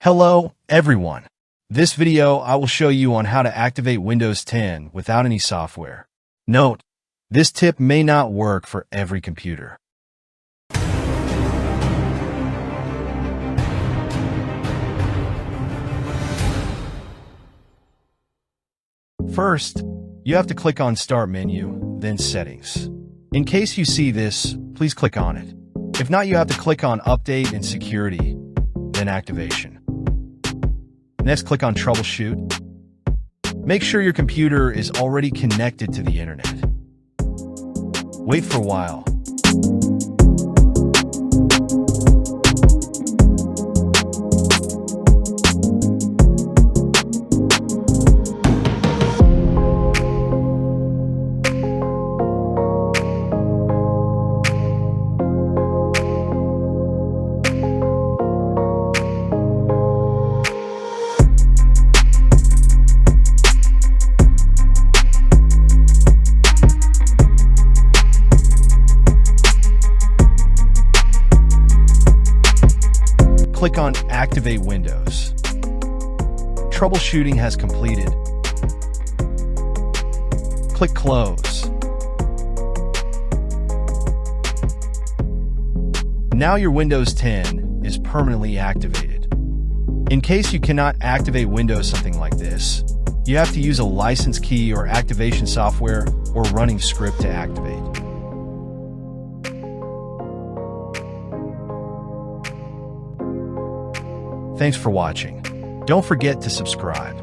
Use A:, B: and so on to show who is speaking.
A: Hello, everyone. This video I will show you on how to activate Windows 10 without any software. Note, this tip may not work for every computer. First, you have to click on Start menu, then Settings. In case you see this, please click on it. If not, you have to click on Update and Security, then Activation. Next, click on Troubleshoot. Make sure your computer is already connected to the internet. Wait for a while. Click on Activate Windows. Troubleshooting has completed. Click Close. Now your Windows 10 is permanently activated. In case you cannot activate Windows something like this, you have to use a license key or activation software or running script to activate. Thanks for watching. Don't forget to subscribe.